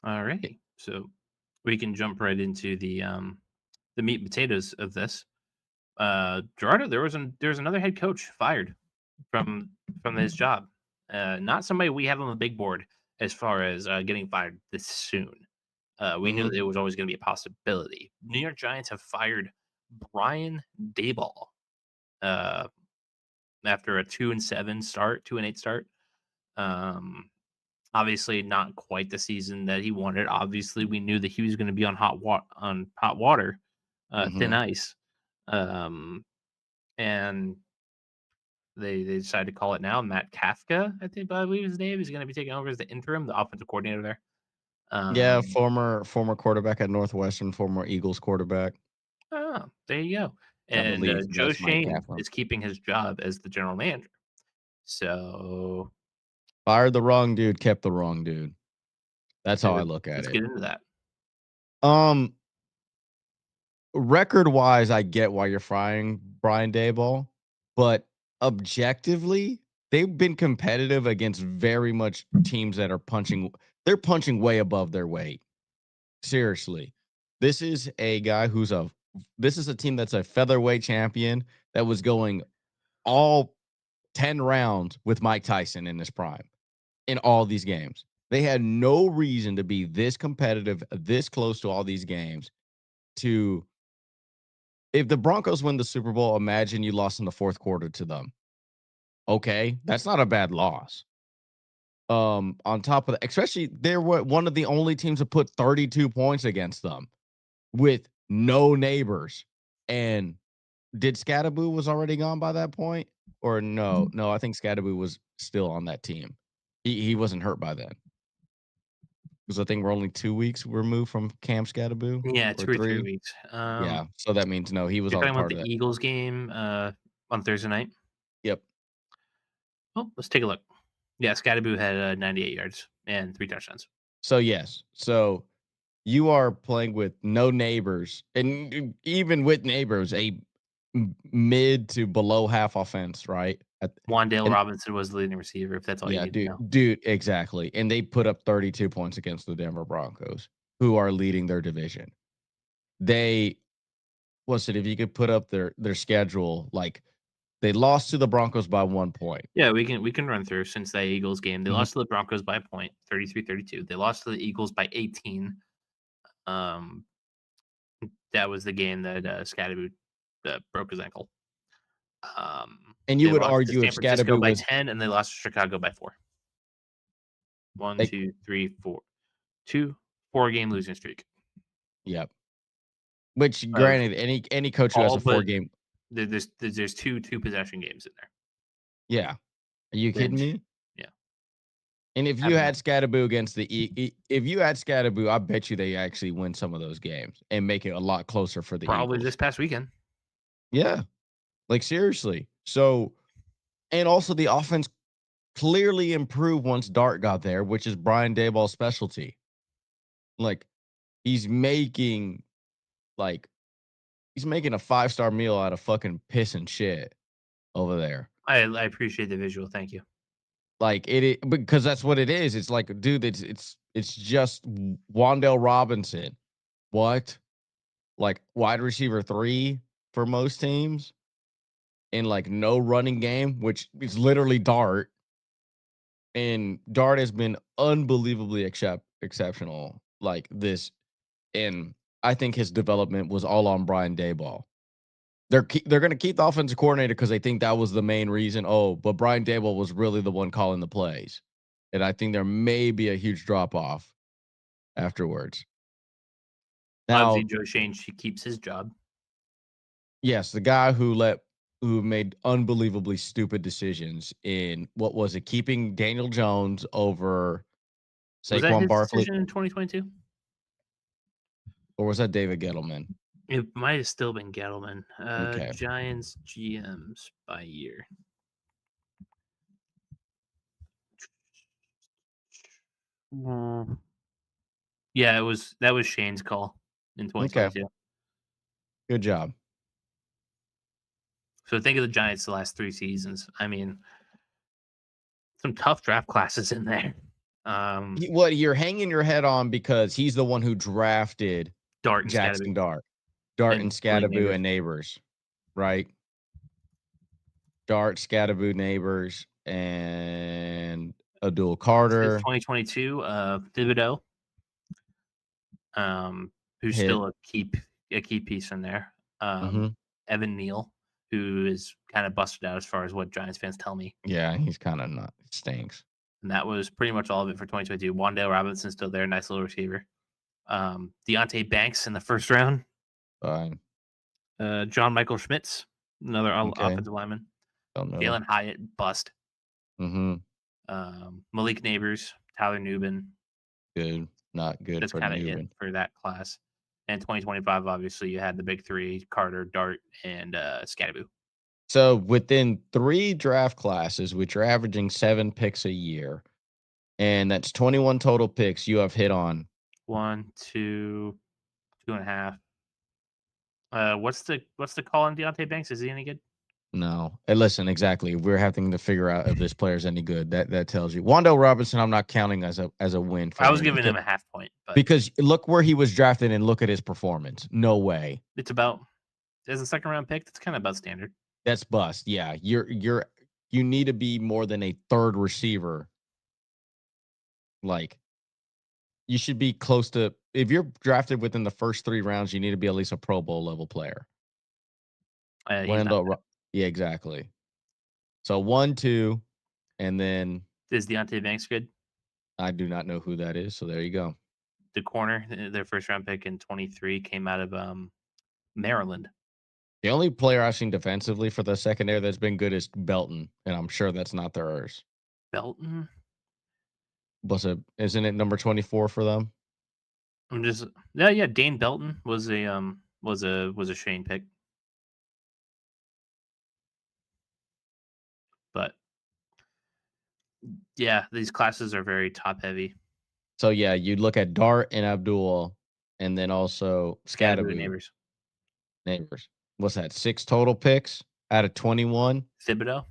Alrighty. So we can jump right into the meat and potatoes of this. Gerardo, there was another head coach fired from from his job. Not somebody we have on the big board as far as getting fired this soon. We knew Mhm. it was always going to be a possibility. New York Giants have fired Brian Daboll uh, after a 2-7 start, 2-8 start. Um, Obviously, not quite the season that he wanted. Obviously, we knew that he was going to be on hot water, thin Mhm. ice, um, and they decided to call it now. Matt Kafka, I believe his name, is going to be taking over as the interim, the offensive coordinator there. Yeah, Um, former quarterback at Northwestern, former Eagles quarterback. there you go. I And believe Joe that's Mike Shane Kaplan. is keeping his job as the general manager. So Fired the wrong dude, kept the wrong dude. That's how I look at let's it. get into that. Um, Record wise, I get why you're frying Brian Daboll, but objectively, they've been competitive against very much teams that are they're punching way above their weight. Seriously. This is a guy this is a team that's a featherweight champion that was going all 10 rounds with Mike Tyson in his prime in all these games. They had no reason to be this competitive, this close to all these games. To If the Broncos win the Super Bowl, imagine you lost in the fourth quarter to them. Okay, that's not a bad loss. On top of that, especially they were one of the only teams to put 32 points against them with no neighbors. And did Scadaboo was already gone by that point? Or no? No, I think Scadaboo was still on that team. He wasn't hurt by then. Because I think we're only 2 weeks removed from Cam Scadaboo Yeah, or 2 or 3 3. weeks. Yeah, so that means no, he was You're on talking about part of the that. Eagles game on Thursday night. Yep. Oh, let's take a look. Yeah, Scatterboo had 98 yards and 3 touchdowns. So, yes. So, you are playing with no neighbors, and even with neighbors, a mid to below half offense, right? Wandale And Robinson was the leading receiver, if that's all you yeah, need to know. dude, exactly. And they put up 32 points against the Denver Broncos, who are leading their division. They what's it? If you could put up their schedule, like they lost to the Broncos by 1 point. Yeah, we can run through since that Eagles game. They Mhm. lost to the Broncos by a point, 33-32. They lost to the Eagles by 18. Um, that was the game that Scatterboo broke his ankle. And you They would lost to argue if San Francisco Scadaboo by was 10, and they lost to Chicago by 4. One, like, 2, 3, 4. 4 game losing streak yep. Which of granted, any coach who has all a 4 but game. there's two possession games in there, Yeah. Are you kidding which me? yeah, And if you had absolutely. Scadaboo against if you had Scadaboo, I bet you they actually win some of those games and make it a lot closer for the Probably Eagles. this past weekend. Yeah, like seriously. So, and also the offense clearly improved once Dart got there, which is Brian Daboll's specialty. Like he's making like he's making a 5-star meal out of fucking piss and shit over there. I appreciate the visual, thank you. Like because that's what it is. It's like, dude, it's just Wandell Robinson. What? Like wide receiver 3 for most teams, and like no running game, which is literally Dart. And Dart has been unbelievably exceptional like this. And I think his development was all on Brian Daboll. They're going to keep the offensive coordinator because they think that was the main reason. Oh, but Brian Daboll was really the one calling the plays, and I think there may be a huge drop off afterwards. Obviously, Now, Joe Shane, she keeps his job. yes, the guy who made unbelievably stupid decisions in what was it, keeping Daniel Jones over Was that Saquon his Barkley, decision in 2022? or was that David Gettleman? It might have still been Gettleman. Okay. Giants GMs by year. Mm. Yeah, that was Shane's call in Okay. 2022. Good job. So think of the Giants the last 3 seasons. I mean, some tough draft classes in there. Um, What you're hanging your head on because he's the one who drafted Dart and Scatterby Jackson Dart, Dart and and Malik Scatterboo Neighbors. and Neighbors, right? Dart, Scatterboo, Neighbors, and Abdul Since Carter 2022, Thibodeau, who's hit. still a key piece in there. Mhm. Evan Neal, who is kind of busted out as far as what Giants fans tell me. Yeah, he's kinda not stinks. And that was pretty much all of it for 2022. Wandale Robinson's still there, nice little receiver. Deontay Banks in the first round. Fine. John Michael Schmitz, another Okay. offensive lineman. Don't know. Jalen Hyatt, bust. Mhm. Malik Neighbors, Tyler Nubin. Good. Not good That's for kind of it Newman. for that class. And 2025, obviously, you had the big three: Carter, Dart, and Scattaboo. So within 3 draft classes, which are averaging 7 picks a year, and that's 21 total picks you have hit on. One, two, two and a half. What's the call on Deontay Banks? Is he any good? No. And listen, exactly. We're having to figure out if this player's any good. That tells you. Wandale Robinson, I'm not counting as a win for I was him giving him a half point, but because look where he was drafted and look at his performance. No way. it's about as a second round pick. That's kind of about standard. That's bust. Yeah. You need to be more than a third receiver. Like you should be close to if you're drafted within the first 3 rounds, you need to be at least a Pro Bowl level player. He's not. Yeah, exactly. So 1, 2, and then Is Deontay Banks good? I do not know who that is. So there you go. The corner, their first round pick in 23 came out of Maryland. The only player I've seen defensively for the secondary that's been good is Belton, and I'm sure that's not theirs. Belton. Isn't it number 24 for them? I'm just yeah. Dane Belton was a Shane pick, but yeah, these classes are very top heavy. So yeah, you'd look at Dart and Abdul, and then also Scatterboo Scatterboo neighbors. neighbors. What's that? 6 total picks out of 21? Thibodeau.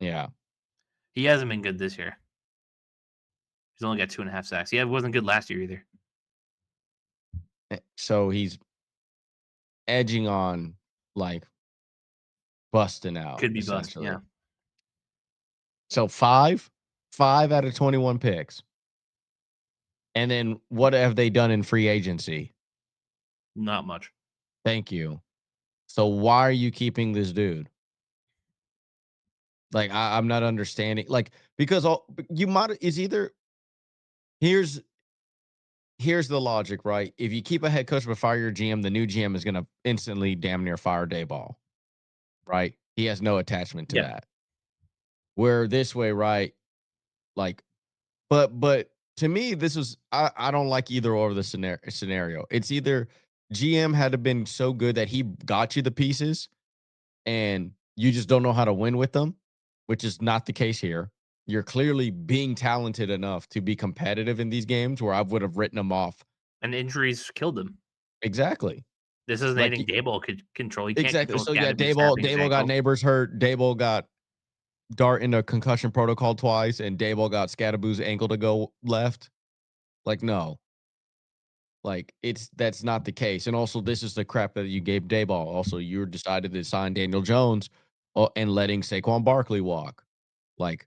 Yeah. He hasn't been good this year. He's only got 2.5 sacks. Yeah, wasn't good last year either. So he's edging on like busting out Could be bust. Yeah, essentially. So 5 out of 21 picks. And then what have they done in free agency? not much. Thank you. So why are you keeping this dude? Like I'm not understanding. Like because all you might is either here's here's the logic, right? If you keep a head coach but fire your GM, the new GM is gonna instantly damn near fire Dayball, right? He has no attachment to Yeah, that. Where this way, right? Like, but to me, this is I don't like either or of the scenario. It's either GM had to been so good that he got you the pieces and you just don't know how to win with them, which is not the case here. You're clearly being talented enough to be competitive in these games where I would have written them off. and injuries killed him. Exactly. This isn't Like anything Daboll could control. He can't exactly. control So yeah, Scatterboo Dayball snapping his Dayball got ankle. neighbors hurt. Dayball got Dart in a concussion protocol twice, and Dayball got Scatterboo's ankle to go left. Like, no. Like that's not the case. And also, this is the crap that you gave Dayball. Also, you decided to sign Daniel Jones and letting Saquon Barkley walk. Like,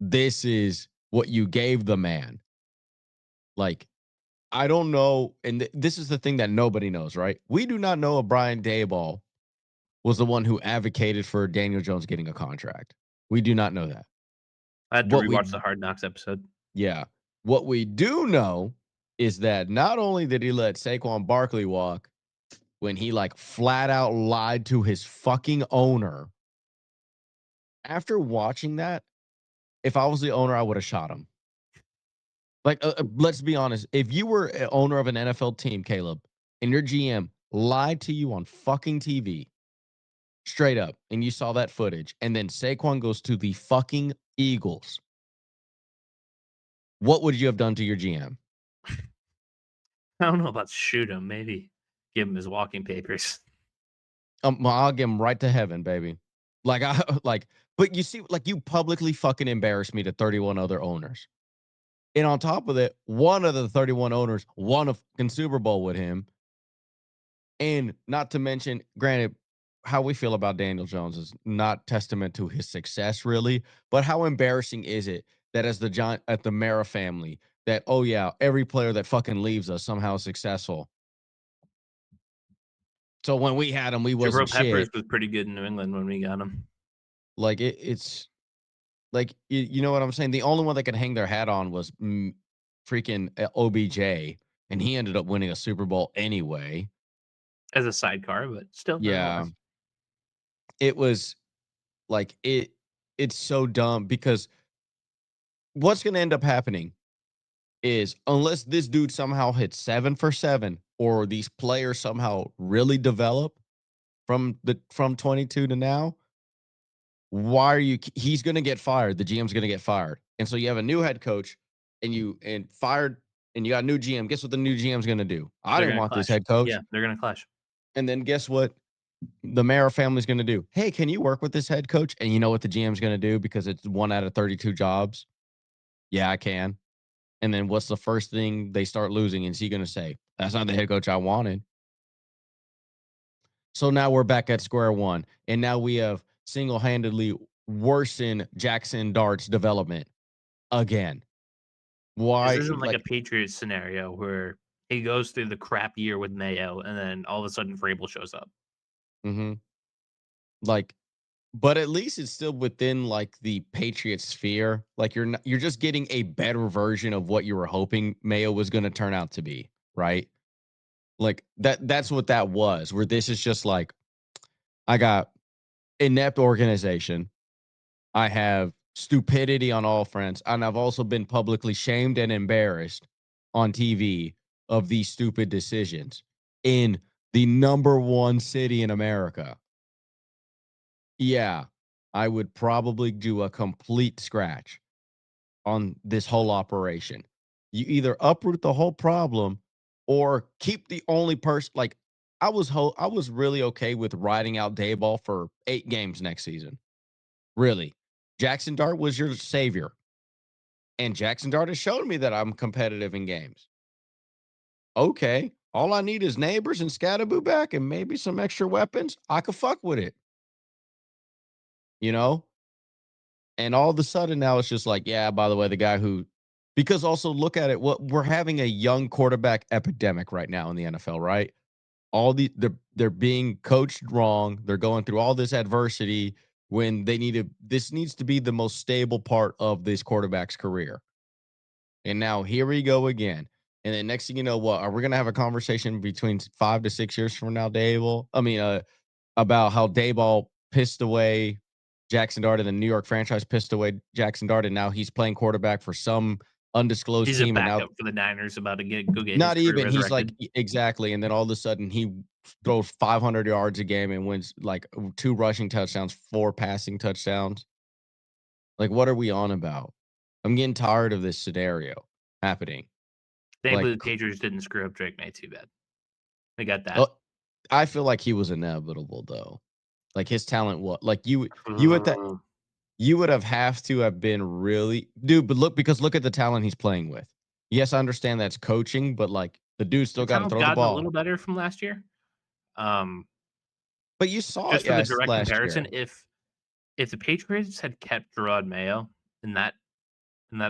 this is what you gave the man. Like, I don't know. And this is the thing that nobody knows, right? We do not know if Brian Dayball was the one who advocated for Daniel Jones getting a contract. We do not know that. I had to What we, rewatch the Hard Knocks episode. yeah, what we do know is that not only did he let Saquon Barkley walk when he like flat out lied to his fucking owner. After watching that, if I was the owner, I would have shot him. Like, let's be honest. If you were an owner of an NFL team, Caleb, and your GM lied to you on fucking TV, straight up, and you saw that footage, and then Saquon goes to the fucking Eagles, what would you have done to your GM? I don't know about shoot him. Maybe give him his walking papers. Well, I'll give him right to heaven, baby. Like I like, but you see, like you publicly fucking embarrassed me to 31 other owners. And on top of that, one of the 31 owners won a fucking Super Bowl with him. And not to mention, granted, how we feel about Daniel Jones is not testament to his success, really. But how embarrassing is it that as the John at the Mara family, that oh yeah, every player that fucking leaves us somehow is successful. So when we had him, we Jabril wasn't Peppers shit. was pretty good in New England when we got him. Like it's like you know what I'm saying. The only one that could hang their hat on was freaking OBJ, and he ended up winning a Super Bowl anyway. As a sidecar, but still, Yeah, nonetheless. it was like it's so dumb because what's going to end up happening is unless this dude somehow hits 7 for 7 or these players somehow really develop from 22 to now, why are you he's going to get fired, the GM's going to get fired. And so you have a new head coach and fired and you got a new GM. Guess what the new GM's going to do? I They're didn't gonna want this clash. head coach. Yeah, they're gonna clash. And then guess what the Mara family's going to do? Hey, can you work with this head coach? And you know what the GM's going to do because it's 1 out of 32 jobs? Yeah, I can. And then what's the first thing they start losing? Is he going to say, that's not the head coach I wanted? So now we're back at square one. And now we have single handedly worsened Jackson Dart's development again. This Why? isn't like a Like, Patriots scenario where he goes through the crap year with Mayo, and then all of a sudden Vrabel shows up. mhm, like, but at least it's still within like the Patriot sphere. Like you're not, you're just getting a better version of what you were hoping Mayo was going to turn out to be, right? Like that's what that was. Where this is just like I got inept organization. I have stupidity on all fronts, and I've also been publicly shamed and embarrassed on TV of these stupid decisions in the number one city in America. Yeah, I would probably do a complete scratch on this whole operation. You either uproot the whole problem or keep the only person like I was really okay with riding out Dayball for 8 games next season. Really. Jackson Dart was your savior. And Jackson Dart has shown me that I'm competitive in games. Okay. All I need is neighbors and Scatterboo back and maybe some extra weapons. I could fuck with it, you know? And all of a sudden now it's just like, yeah, by the way, the guy who because also look at it, what we're having a young quarterback epidemic right now in the NFL, right? All they're being coached wrong. They're going through all this adversity when they need to this needs to be the most stable part of this quarterback's career. And now here we go again. And then next thing you know, what are we gonna have a conversation between 5 to 6 years from now, Dable? About how Dayball pissed away Jackson Dart and the New York franchise pissed away Jackson Dart, and now he's playing quarterback for some undisclosed He's a team, and now backup for the Niners about to go get his not career even he's like resurrected. exactly, and then all of a sudden he throws 500 yards a game and wins like 2 rushing touchdowns, 4 passing touchdowns. Like, what are we on about? I'm getting tired of this scenario happening. Like, Thankfully, the Patriots didn't screw up Drake May too bad. They got uh, that. I feel like he was inevitable though. Like his talent, what like you at that you would have to have been really dude. But look at the talent he's playing with. Yes, I understand that's coaching, but like the dude still The got to talent's throw the gotten a ball. little better from last year. Um, But you saw it, just for the yes, direct last comparison, year. if the Patriots had kept Gerard Mayo in that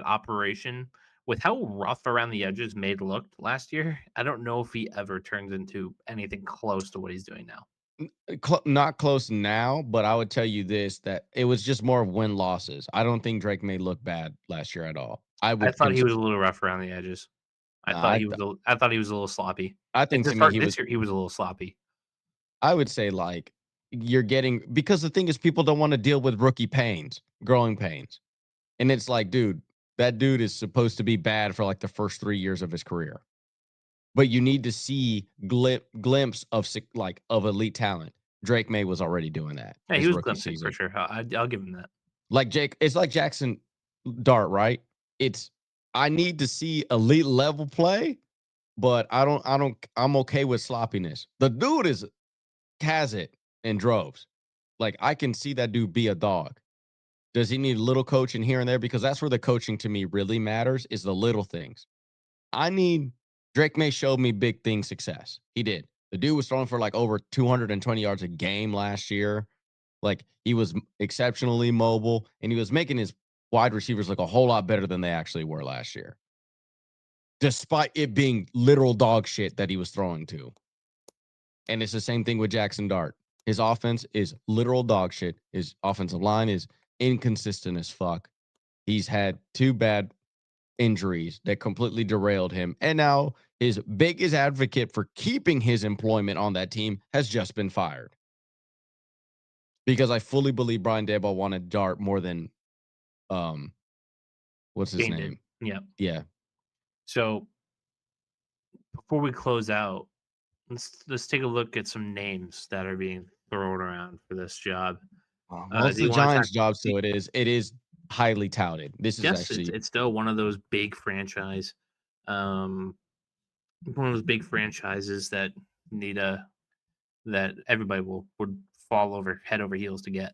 operation, with how rough around the edges Made looked last year, I don't know if he ever turns into anything close to what he's doing now. Not close now, but I would tell you this that it was just more of win losses. I don't think Drake may look bad last year at all. I I would thought he consider. was a little rough around the edges. Nah, I thought he was a little sloppy. I And think to to me start he was. this year, he was a little sloppy. I would say like you're getting because the thing is people don't want to deal with rookie pains, growing pains. And it's like, dude, that dude is supposed to be bad for like the first 3 years of his career. But you need to see glimpse of like of elite talent. Drake May was already doing that Yeah, he his was rookie glimpsing for season. sure. I'll give him that. Like Jake, it's like Jackson Dart, right? It's I need to see elite level play, but I'm okay with sloppiness. The dude is has it in droves. Like I can see that dude be a dog. Does he need a little coaching here and there? Because that's where the coaching to me really matters is the little things. I need Drake May showed me big thing success. He did. The dude was throwing for like over 220 yards a game last year. Like he was exceptionally mobile and he was making his wide receivers look a whole lot better than they actually were last year, despite it being literal dog shit that he was throwing to. And it's the same thing with Jackson Dart. His offense is literal dog shit. His offensive line is inconsistent as fuck. He's had 2 bad injuries that completely derailed him. And now his biggest advocate for keeping his employment on that team has just been fired. Because I fully believe Brian Daboll wanted Dart more than um what's his Dane did. name? Yeah. Yeah. So before we close out, let's take a look at some names that are being thrown around for this job. Most Do of you the want to talk? Giants jobs, do- so it is highly touted. This is Yes, actually it's still one of those big um, one of those big franchises that need a that everybody would fall over head over heels to get.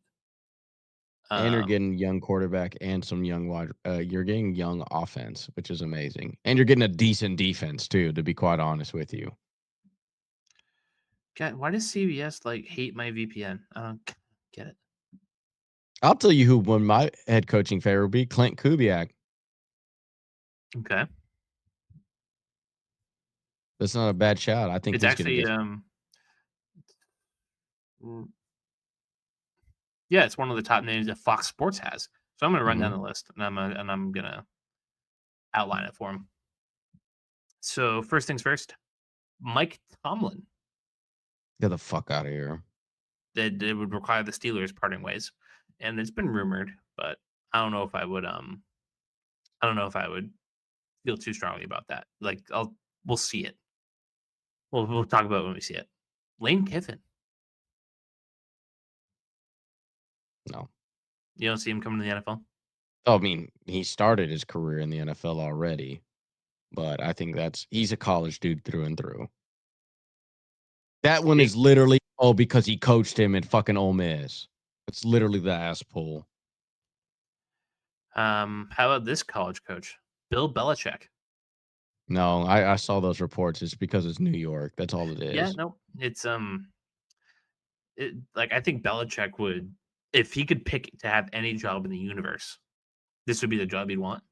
and you're Um, getting young quarterback and some young wide you're getting young offense, which is amazing. And you're getting a decent defense too, to be quite honest with you. God, why does CBS like hate my VPN? I don't get it. I'll tell you who won my head coaching favor would be Clint Kubiak. Okay, That's not a bad shout. I think it's he's gonna actually get mm, yeah, it's one of the top names that Fox Sports has. So I'm gonna run down mhm. the list and I'm gonna outline it for him. So first things first, Mike Tomlin. Get the fuck out of here. That it would require the Steelers parting ways, and it's been rumored, but I don't know if I would. I don't know if I would feel too strongly about that. Like we'll see it. We'll talk about it when we see it. Lane Kiffin. No. You don't see him coming to the NFL. Oh, I mean, he started his career in the NFL already, but I think he's a college dude through and through. That one Hey, is literally, oh, because he coached him at fucking Ole Miss. It's literally the ass pull. how about this college coach, Bill Belichick? No, I saw those reports. It's because it's New York. That's all it Yeah, is. no, like I think Belichick would, if he could pick to have any job in the universe, this would be the job he'd want.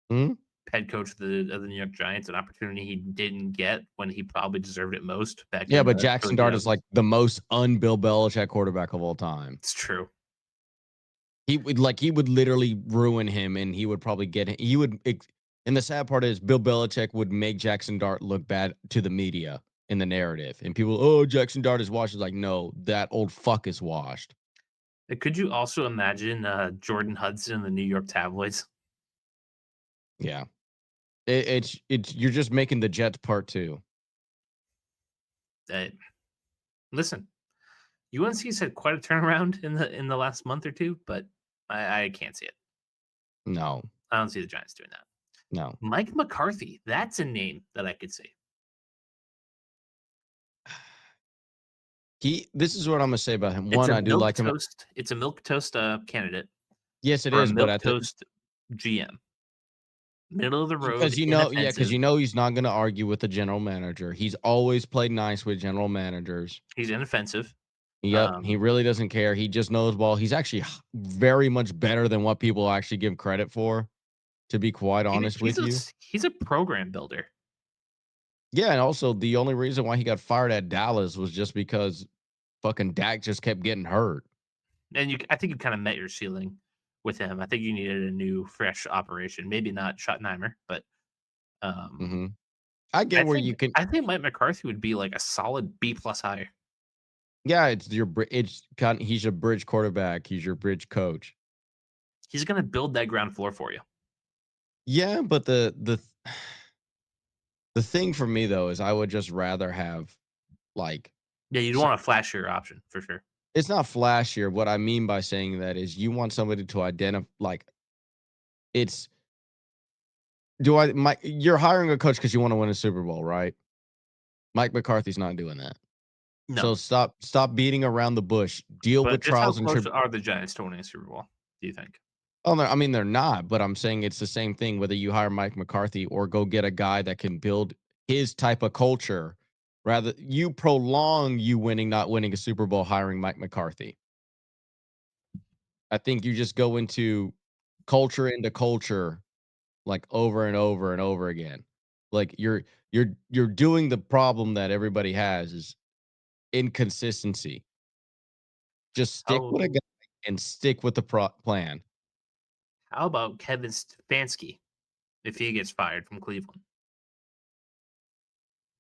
Hmm? Head coach of the New York Giants, an opportunity he didn't get when he probably deserved it most back Yeah, in but the Jackson early Dart is 2000s. like the most un-Bill Belichick quarterback of all time. It's true. He would literally ruin him, and he would probably get he would. And the sad part is, Bill Belichick would make Jackson Dart look bad to the media in the narrative, and people, oh, Jackson Dart is washed. It's like, no, that old fuck is washed. Could you also imagine Jordan Hudson in the New York tabloids? Yeah, it's you're just making the Jets part two. Uh, Listen, UNC's had quite a turnaround in the last month or two, but I can't see it. No, I don't see the Giants doing that. no. Mike McCarthy, that's a name that I could see. This is what I'm gonna say about him. It's One, a I do milk like him. toast. It's a milk toast candidate Yes, it for a is, but milk at the toast GM. Middle of the road, because yeah, because inoffensive. he's not gonna argue with the general manager. He's always played nice with general managers. He's inoffensive. Yep, he Um, really doesn't care. He just knows ball. He's actually very much better than what people actually give credit for, to be quite he, honest he's with a you. he's a program builder. Yeah, and also the only reason why he got fired at Dallas was just because fucking Dak just kept getting hurt. And I think you kind of met your ceiling with him. I think you needed a new, fresh operation. Maybe not Schottenheimer, but um, Mhm. I I get where think you can. I think Mike McCarthy would be like a solid B plus hire. Yeah, he's your bridge quarterback. He's your bridge coach. He's going to build that ground floor for you. Yeah, but the thing for me though is I would just rather have like Yeah, you'd so, want a flashier option for sure. it's not flashier. What I mean by saying that is you want somebody to identify like it's you're hiring a coach because you want to win a Super Bowl, right? Mike McCarthy's not doing that. So No, stop beating around the bush. Deal but with just how trials and close trib. are the Giants to winning a Super Bowl? Do you think? Oh, no, I mean, they're not, but I'm saying it's the same thing whether you hire Mike McCarthy or go get a guy that can build his type of culture. Rather, you prolong you winning, not winning a Super Bowl, hiring Mike McCarthy. I think you just go into culture, like, over and over and over again. Like, you're doing the problem that everybody has is inconsistency. Just stick How with a guy and stick with the plan. how about Kevin Stefanski if he gets fired from Cleveland?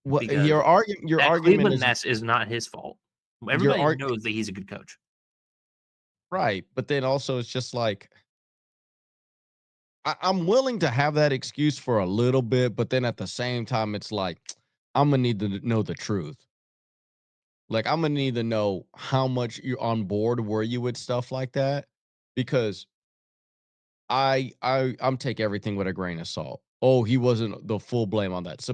What Because your that argument Cleveland is mess is not his fault. your Everybody arg knows that he's a good coach. right, but then also it's just like I'm willing to have that excuse for a little bit, but then at the same time, it's like I'm gonna need to know the truth. Like I'm gonna need to know how much you're on board were you with stuff like that, because I'm take everything with a grain of salt. Oh, he wasn't the full blame on that.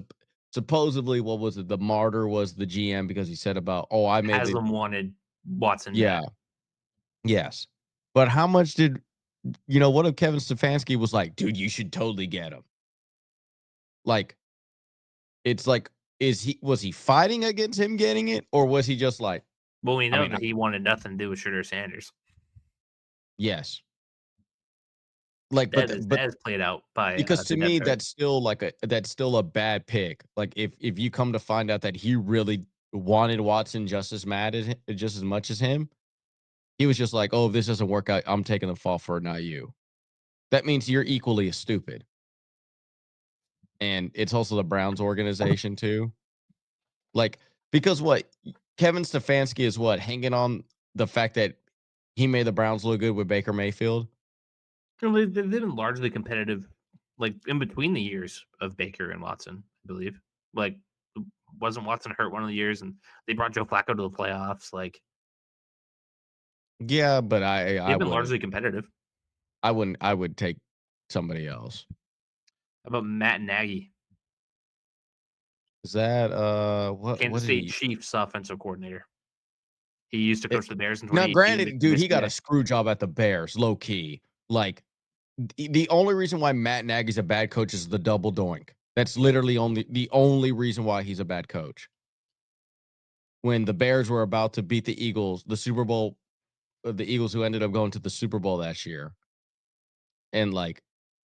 Supposedly, what was it? The martyr was the GM because he said about, oh, I made the Haslam wanted Watson yeah, back. yes. But how much did what if Kevin Stefanski was like, dude, you should totally get him? Like, it's like, was he fighting against him getting it, or was he just like, Well, we I know mean, that he wanted nothing to do with Shooter Sanders. yes, like, That is played out by because to the depth me, chart. that's still a bad pick. Like, if you come to find out that he really wanted Watson just as just as much as him, he was just like, oh, if this doesn't work out, I'm taking the fall for it, not you. That means you're equally as stupid, and it's also the Browns organization too. Like, because what Kevin Stefanski is what hanging on the fact that he made the Browns look good with Baker Mayfield. You know, they've been largely competitive, like in between the years of Baker and Watson, I believe. Like, wasn't Watson hurt one of the years, and they brought Joe Flacco to the playoffs? Like, Yeah, but I they've been wouldn't. largely competitive. I wouldn't. I would take somebody else. How about Matt Nagy, Is that what Kansas did State he? Chiefs offensive coordinator? He used to It, coach the Bears in now, 2018, granted, dude, he missed got a the screw job at the Bears, low key. Like the only reason why Matt Nagy's a bad coach is the double doink. That's literally only the only reason why he's a bad coach. When the Bears were about to beat the Eagles, the Super Bowl, the Eagles who ended up going to the Super Bowl last year, and like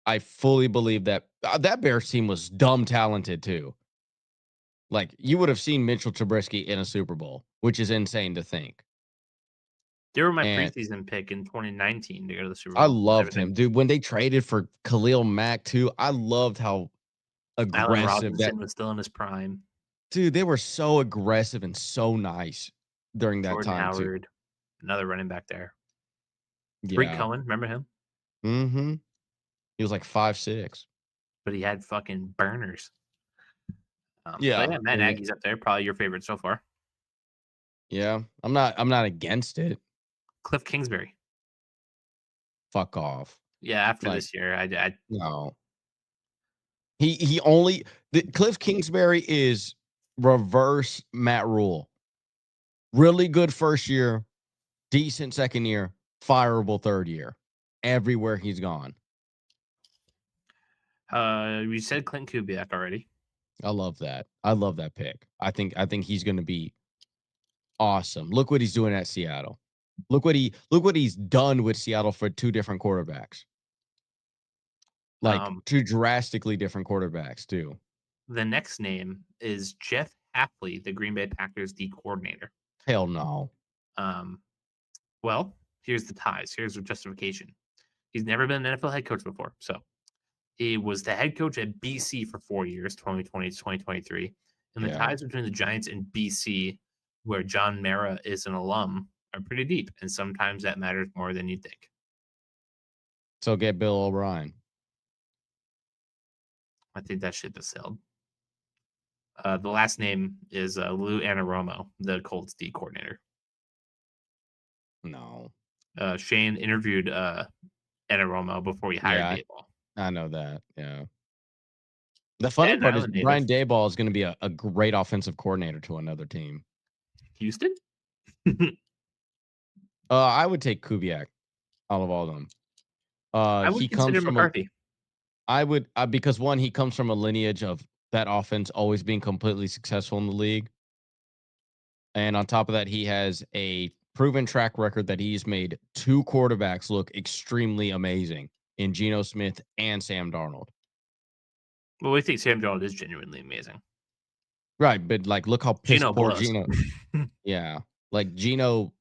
I fully believe that that Bears team was dumb talented too. Like you would have seen Mitchell Trubisky in a Super Bowl, which is insane to think. They were my And preseason pick in 2019 to go to the Super I Bowl and loved everything. him, dude. When they traded for Khalil Mack too, I loved how Allen aggressive that Robinson was still in his prime. dude. They were so aggressive and so nice during that Jordan time too. Howard, another running back there. Tariq Yeah. Cohen, remember him? Mm-hmm. He was like 5'6". But he had fucking burners. But Yeah. yeah, Matt And Nagy's up there, probably your favorite so far. yeah, I'm not against it. Cliff Kingsbury. Fuck off. Yeah, after Like, this year, I no. He only Cliff Kingsbury is reverse Matt Rule. Really good first year, decent second year, fireable third year. Everywhere he's gone. we said Clint Kubiak already. I love that. I love that pick. I think he's going to be awesome. Look what he's doing at Seattle. Look what he's done with Seattle for two different quarterbacks. Like Um, two drastically different quarterbacks too. the next name is Jeff Hafley, the Green Bay Packers D coordinator. Hell no. Um, well, here's the ties. Here's the justification. He's never been an NFL head coach before, so he was the head coach at BC for 4 years, 2020 to 2023, and the Yeah. ties between the Giants and BC, where John Mara is an alum, are pretty deep, and sometimes that matters more than you think. So get Bill O'Brien. I think that ship has sailed. The last name is Lou Anaromo, the Colts D coordinator. No. Shane interviewed Anaromo before he hired Yeah, Daboll. I know that. Yeah. The funny Staten part is Island native. Brian Daboll is going to be a great offensive coordinator to another team. Houston? I would take Kubiak out of all of them. I would He comes consider from a McCarthy. I would because one, he comes from a lineage of that offense always being completely successful in the league. And on top of that, he has a proven track record that he's made two quarterbacks look extremely amazing in Geno Smith and Sam Darnold. Well, we think Sam Darnold is genuinely amazing. Right, but like look how piss Geno poor blows. Geno. Yeah. Like Geno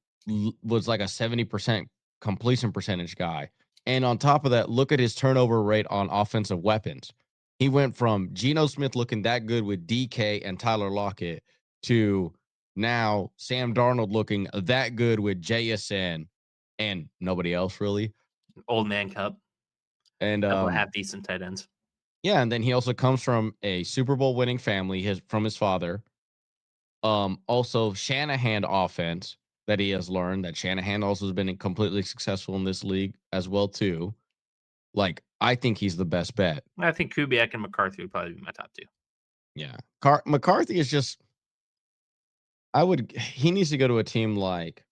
was like a 70% completion percentage guy. And on top of that, look at his turnover rate on offensive weapons. He went from Geno Smith looking that good with DK and Tyler Lockett to now Sam Darnold looking that good with JSN and nobody else really. Old man cup. And Couple of half decent tight ends. yeah, and then he also comes from a Super Bowl winning family, his from his father. Also Shanahan offense that he has learned that Shanahan also has been completely successful in this league as well too. Like I think he's the best bet. I think Kubiak and McCarthy would probably be my top two. Yeah. McCarthy is just he needs to go to a team like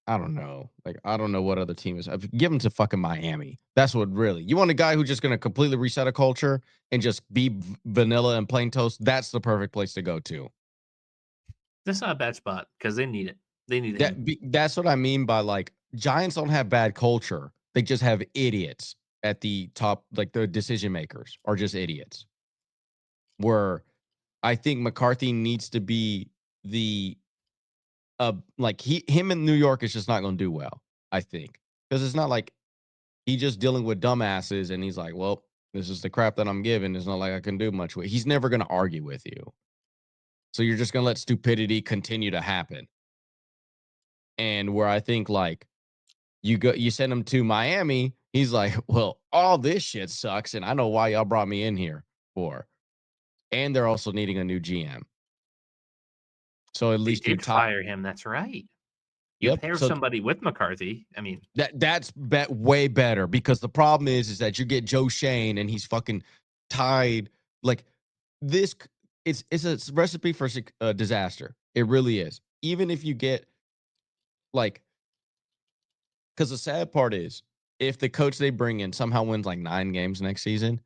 I don't know. Like I don't know what other team is. I've give him to fucking Miami. That's what really. You want a guy who's just going to completely reset a culture and just be vanilla and plain toast. That's the perfect place to go to. That's not a bad spot because they need it. They need him. That's what I mean by like Giants don't have bad culture. They just have idiots at the top. Like the decision makers are just idiots. Where I think McCarthy needs to be the like him in New York is just not going to do well. I think because it's not like he just dealing with dumbasses and he's like, well, this is the crap that I'm given. It's not like I can do much with. He's never going to argue with you. So you're just going to let stupidity continue to happen. And where I think like you send him to Miami, he's like, well, all this shit sucks, and I know why y'all brought me in here for. And they're also needing a new GM. So at They least did fire him. That's right. You yep. pair So somebody with McCarthy. I mean, that's way better because the problem is that you get Joe Shane and he's fucking tied like this. It's a recipe for disaster. It really is. Even if you get like because the sad part is if the coach they bring in somehow wins like 9 games next season,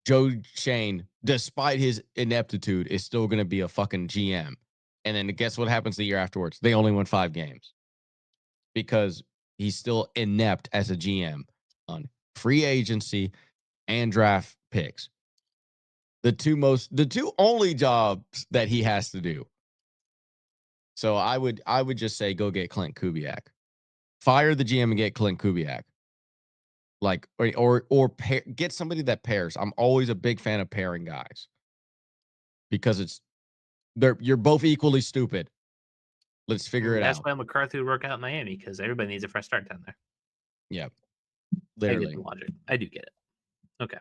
Joe Shane, despite his ineptitude, is still going to be a fucking GM. And then guess what happens the year afterwards? They only won 5 games because he's still inept as a GM on free agency and draft picks. The two only jobs that he has to do. So I would just say go get Clint Kubiak. Fire the GM and get Clint Kubiak. Like get somebody that pairs. I'm always a big fan of pairing guys because you're both equally stupid. Let's figure it that's out. why McCarthy would work out in Miami because everybody needs a fresh start down there. Yeah, I get literally. the logic. I do get it. Okay.